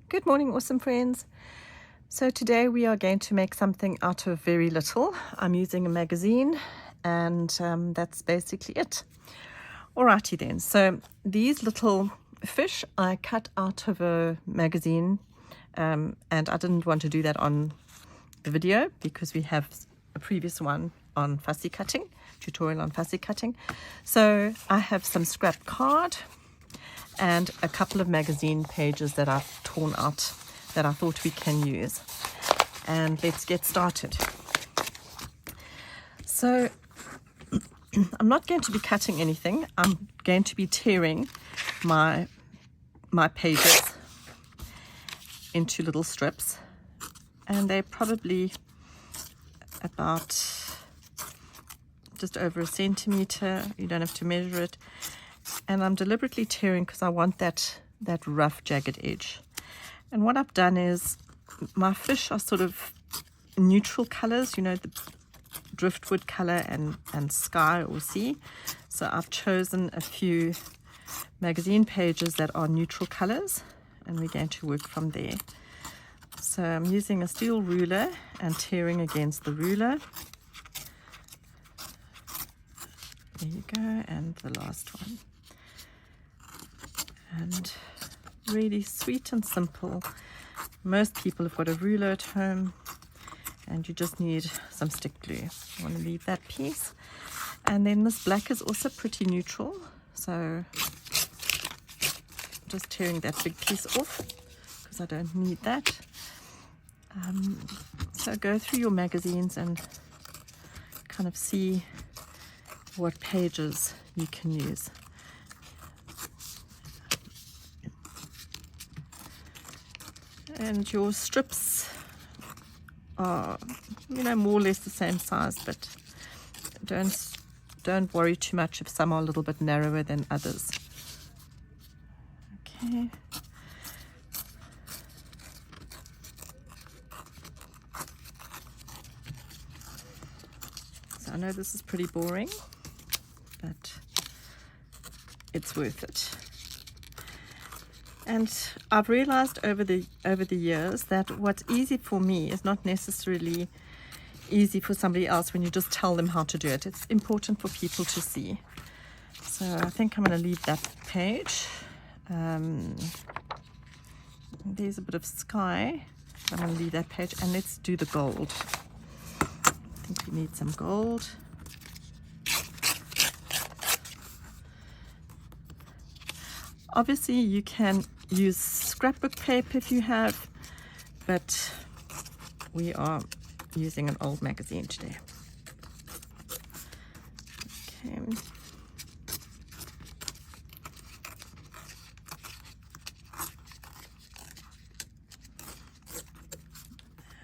Good morning, awesome friends. So today we are going to make something out of very little. I'm using a magazine and that's basically it. Alrighty then, so these little fish I cut out of a magazine and I didn't want to do that on the video because we have a previous one on fussy cutting, tutorial on fussy cutting. So I have some scrap card and a couple of magazine pages that I've torn out that I thought we can use. And let's get started. So I'm not going to be cutting anything. I'm going to be tearing my pages into little strips, and they're probably about just over 1 centimeter. You don't have to measure it. And I'm deliberately tearing because I want that rough jagged edge. And what I've done is my fish are sort of neutral colors, you know, the driftwood color and sky or sea. So I've chosen a few magazine pages that are neutral colors, and we're going to work from there. So I'm using a steel ruler and tearing against the ruler. There you go, and the last one. And really sweet and simple. Most people have got a ruler at home and you just need some stick glue. You want to leave that piece. And then this black is also pretty neutral, so just tearing that big piece off because I don't need that. So go through your magazines and kind of see what pages you can use. And your strips are, you know, more or less the same size, but don't worry too much if some are a little bit narrower than others. Okay. So I know this is pretty boring, but it's worth it. And I've realized over the years that what's easy for me is not necessarily easy for somebody else when you just tell them how to do it. It's important for people to see. So I think I'm going to leave that page. There's a bit of sky. I'm going to leave that page, and let's do the gold. I think we need some gold. Obviously you can use scrapbook paper if you have, but we are using an old magazine today. Okay.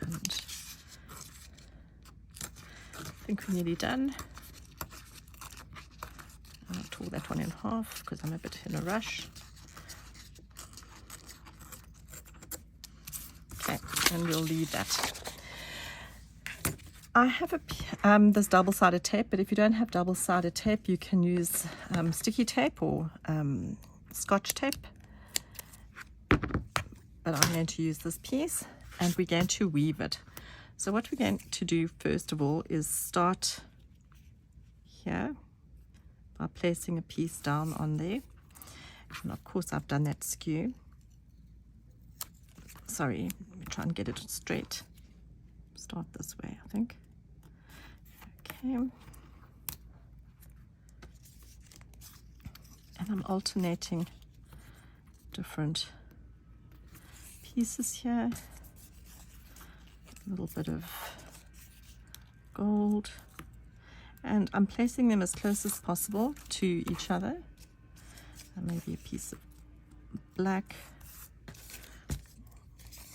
And I think we're nearly done. I'll tore that one in half because I'm a bit in a rush. Okay, and we'll leave that. I have this double-sided tape, but if you don't have double-sided tape, you can use sticky tape or scotch tape. But I'm going to use this piece, and we're going to weave it. So what we're going to do first of all is start here by placing a piece down on there. And of course I've done that skew. Sorry, let me try and get it straight. Start this way, I think. Okay. And I'm alternating different pieces here. A little bit of gold. And I'm placing them as close as possible to each other. And maybe a piece of black.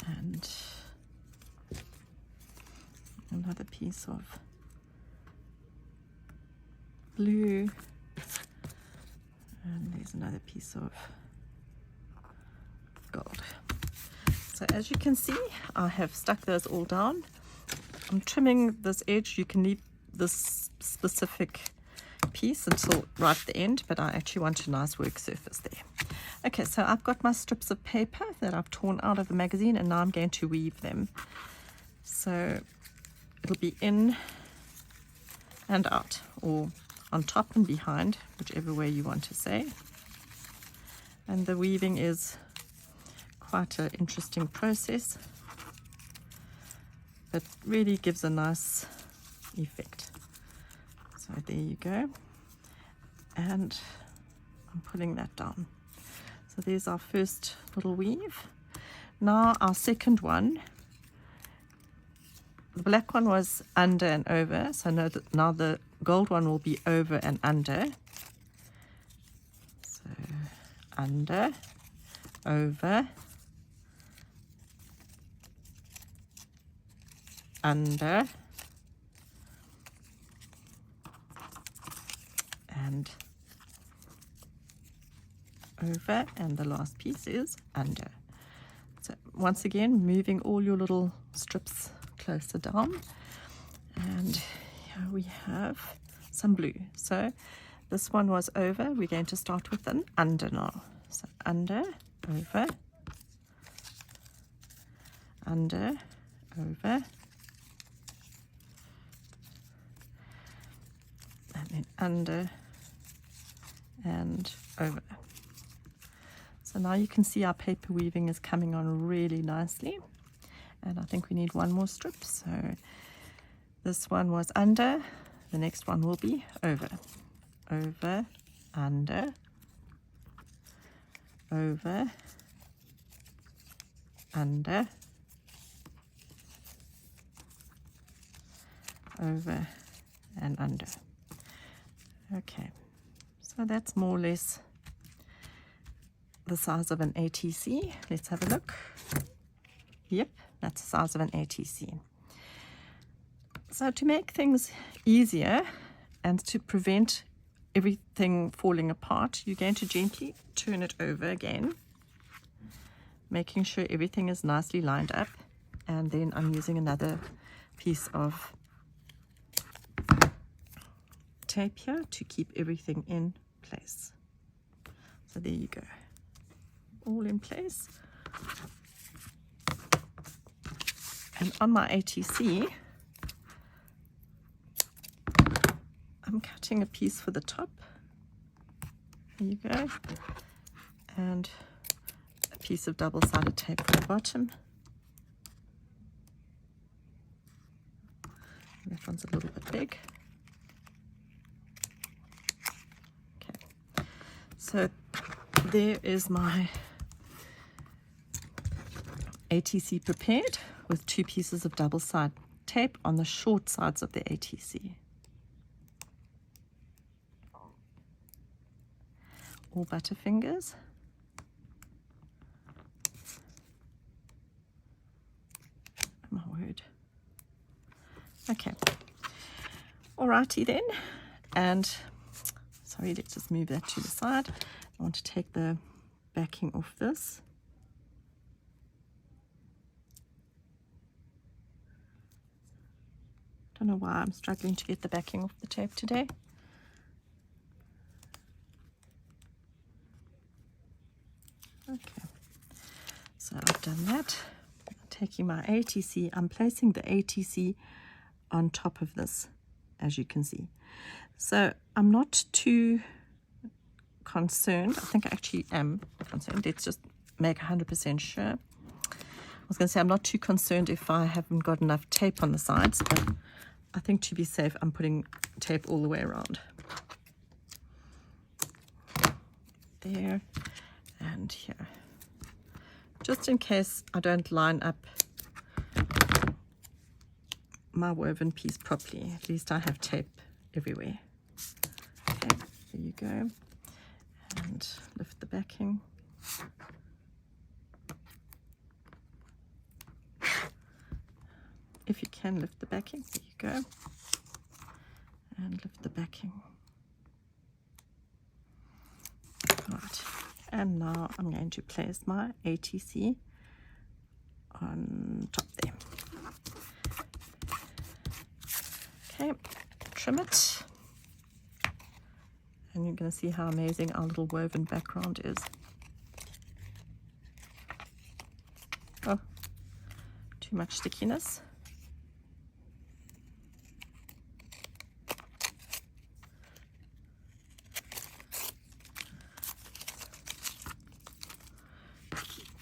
And another piece of blue, and there's another piece of gold. So as you can see, I have stuck those all down. I'm trimming this edge. You can leave this specific piece until right at the end, but I actually want a nice work surface there. Okay, so I've got my strips of paper that I've torn out of the magazine, and now I'm going to weave them. So it'll be in and out, or on top and behind, whichever way you want to say. And the weaving is quite an interesting process, but really gives a nice effect. So there you go. And I'm pulling that down. So there's our first little weave. Now our second one, the black one was under and over, so now the gold one will be over and under. So under, over, under, and over, and the last piece is under. So once again, moving all your little strips closer down, and here we have some blue. So this one was over, we're going to start with an under now. So under, over, under, over, and then under and over. So now you can see our paper weaving is coming on really nicely. And I think we need one more strip. So this one was under, the next one will be over. Over, under, over, under, over, and under. Okay, so that's more or less the size of an ATC. Let's have a look. Yep, that's the size of an ATC. So to make things easier and to prevent everything falling apart, you're going to gently turn it over again, making sure everything is nicely lined up. And then I'm using another piece of tape here to keep everything in place. So there you go, all in place. And on my ATC, I'm cutting a piece for the top. There you go. And a piece of double-sided tape for the bottom. That one's a little bit big. Okay. So there is my ATC prepared with 2 pieces of double-sided tape on the short sides of the ATC. All butterfingers. My word. Okay. Alrighty then. And sorry, let's just move that to the side. I want to take the backing off this. Don't know why I'm struggling to get the backing off the tape today. Okay, so I've done that. I'm taking my ATC, I'm placing the ATC on top of this, as you can see. So I'm not too concerned. I think I actually am concerned. Let's just make 100% sure. I was going to say I'm not too concerned if I haven't got enough tape on the sides, but I think to be safe, I'm putting tape all the way around. There and here. Just in case I don't line up my woven piece properly, at least I have tape everywhere. Okay, there you go. And lift the backing. If you can lift the backing, there you go. And lift the backing. Right, and now I'm going to place my ATC on top there. Okay, trim it. And you're going to see how amazing our little woven background is. Oh, too much stickiness.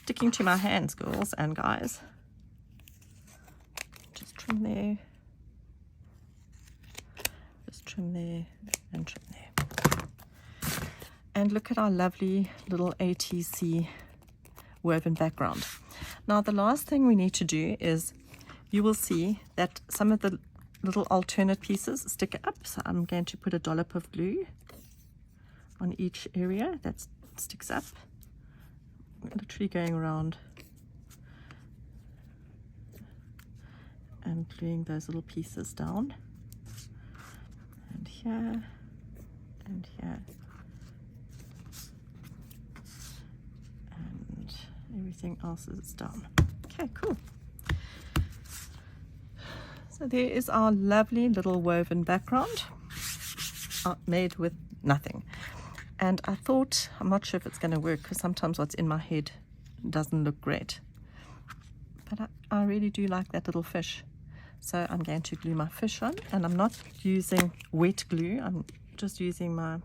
Sticking to my hands, girls and guys. Just trim there. Just trim there and trim there. And look at our lovely little ATC woven background. Now the last thing we need to do is, you will see that some of the little alternate pieces stick up. So I'm going to put a dollop of glue on each area that sticks up. Literally going around and gluing those little pieces down, and here and here, and everything else is down. Okay, cool. So there is our lovely little woven background made with nothing. And I thought, I'm not sure if it's going to work, because sometimes what's in my head doesn't look great. But I really do like that little fish. So I'm going to glue my fish on, and I'm not using wet glue. I'm just using my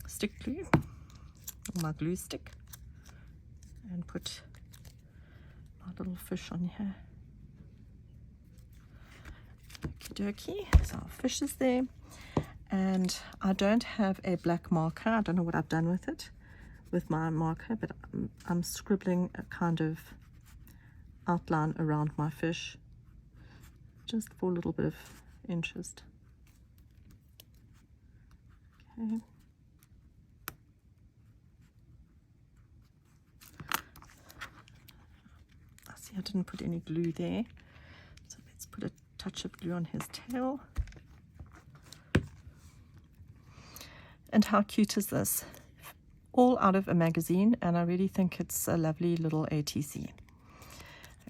stick glue, or my glue stick, and put my little fish on here. Okie dokie, so our fish is there. And I don't have a black marker. I don't know what I've done with it, with my marker, but I'm scribbling a kind of outline around my fish, just for a little bit of interest. Okay. I see I didn't put any glue there, so let's put a touch of glue on his tail. And how cute is this? All out of a magazine, and I really think it's a lovely little ATC.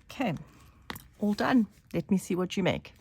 Okay, all done. Let me see what you make.